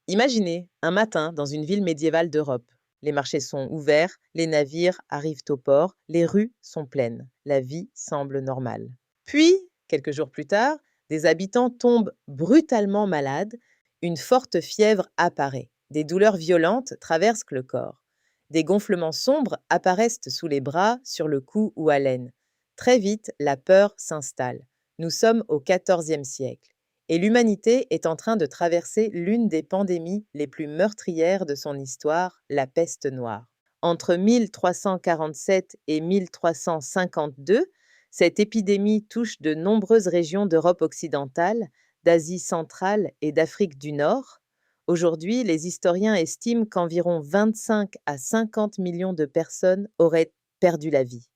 Imaginez un matin dans une ville médiévale d'Europe. Les marchés sont ouverts, les navires arrivent au port, les rues sont pleines. La vie semble normale. Puis, quelques jours plus tard, des habitants tombent brutalement malades, une forte fièvre apparaît, des douleurs violentes traversent le corps. Des gonflements sombres apparaissent sous les bras, sur le cou ou à l'aine. Très vite, la peur s'installe. Nous sommes au XIVe siècle et l'humanité est en train de traverser l'une des pandémies les plus meurtrières de son histoire, la peste noire. Entre 1347 et 1352, cette épidémie touche de nombreuses régions d'Europe occidentale, d'Asie centrale et d'Afrique du Nord. Aujourd'hui, les historiens estiment qu'environ 25 à 50 millions de personnes auraient perdu la vie.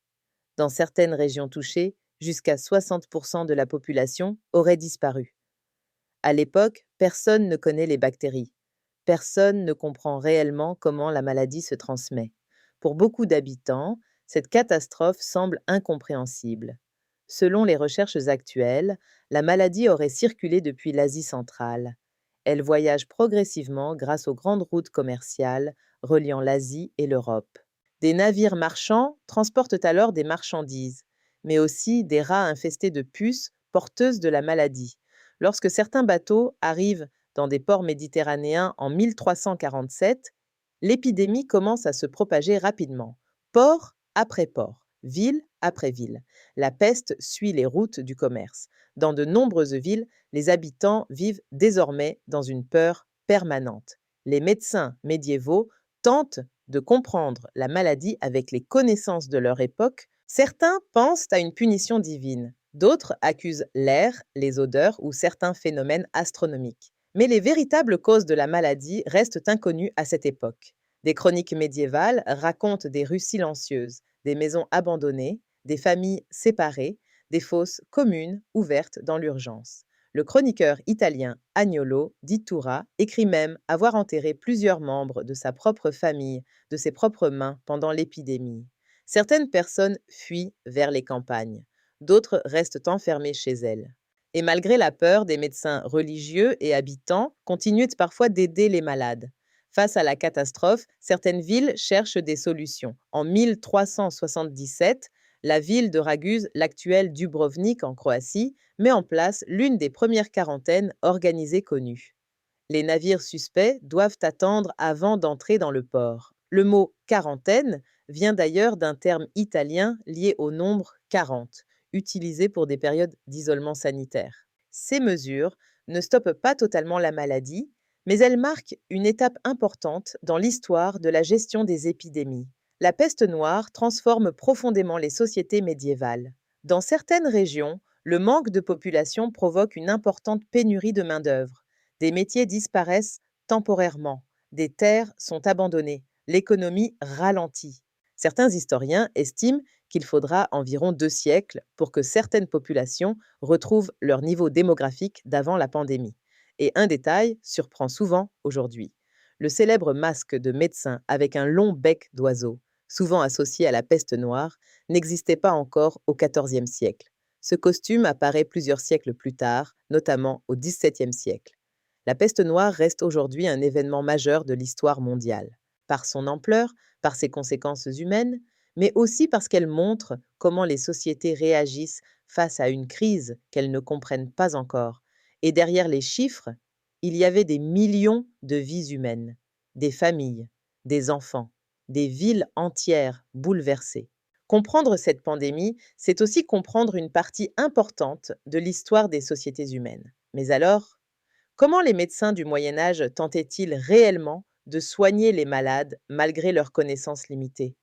Dans certaines régions touchées, jusqu'à 60% de la population aurait disparu. À l'époque, personne ne connaît les bactéries. Personne ne comprend réellement comment la maladie se transmet. Pour beaucoup d'habitants, cette catastrophe semble incompréhensible. Selon les recherches actuelles, la maladie aurait circulé depuis l'Asie centrale. Elle voyage progressivement grâce aux grandes routes commerciales reliant l'Asie et l'Europe. Des navires marchands transportent alors des marchandises, mais aussi des rats infestés de puces porteuses de la maladie. Lorsque certains bateaux arrivent dans des ports méditerranéens en 1347, l'épidémie commence à se propager rapidement, port après port, ville après ville. La peste suit les routes du commerce. Dans de nombreuses villes, les habitants vivent désormais dans une peur permanente. Les médecins médiévaux tentent de comprendre la maladie avec les connaissances de leur époque. Certains pensent à une punition divine, d'autres accusent l'air, les odeurs ou certains phénomènes astronomiques. Mais les véritables causes de la maladie restent inconnues à cette époque. Des chroniques médiévales racontent des rues silencieuses, des maisons abandonnées, des familles séparées, des fosses communes ouvertes dans l'urgence. Le chroniqueur italien Agnolo di Tura écrit même avoir enterré plusieurs membres de sa propre famille de ses propres mains pendant l'épidémie. Certaines personnes fuient vers les campagnes, d'autres restent enfermées chez elles. Et malgré la peur, des médecins religieux et habitants continuent parfois d'aider les malades. Face à la catastrophe, certaines villes cherchent des solutions. En 1377, la ville de Raguse, l'actuelle Dubrovnik en Croatie, met en place l'une des premières quarantaines organisées connues. Les navires suspects doivent attendre avant d'entrer dans le port. Le mot quarantaine vient d'ailleurs d'un terme italien lié au nombre 40, utilisé pour des périodes d'isolement sanitaire. Ces mesures ne stoppent pas totalement la maladie, mais elles marquent une étape importante dans l'histoire de la gestion des épidémies. La peste noire transforme profondément les sociétés médiévales. Dans certaines régions, le manque de population provoque une importante pénurie de main-d'œuvre. Des métiers disparaissent temporairement, des terres sont abandonnées, l'économie ralentit. Certains historiens estiment qu'il faudra environ 2 siècles pour que certaines populations retrouvent leur niveau démographique d'avant la pandémie. Et un détail surprend souvent aujourd'hui. Le célèbre masque de médecin avec un long bec d'oiseau, souvent associé à la peste noire, n'existait pas encore au XIVe siècle. Ce costume apparaît plusieurs siècles plus tard, notamment au XVIIe siècle. La peste noire reste aujourd'hui un événement majeur de l'histoire mondiale, par son ampleur, par ses conséquences humaines, mais aussi parce qu'elle montre comment les sociétés réagissent face à une crise qu'elles ne comprennent pas encore. Et derrière les chiffres, il y avait des millions de vies humaines, des familles, des enfants, des villes entières bouleversées. Comprendre cette pandémie, c'est aussi comprendre une partie importante de l'histoire des sociétés humaines. Mais alors, comment les médecins du Moyen Âge tentaient-ils réellement de soigner les malades malgré leurs connaissances limitées?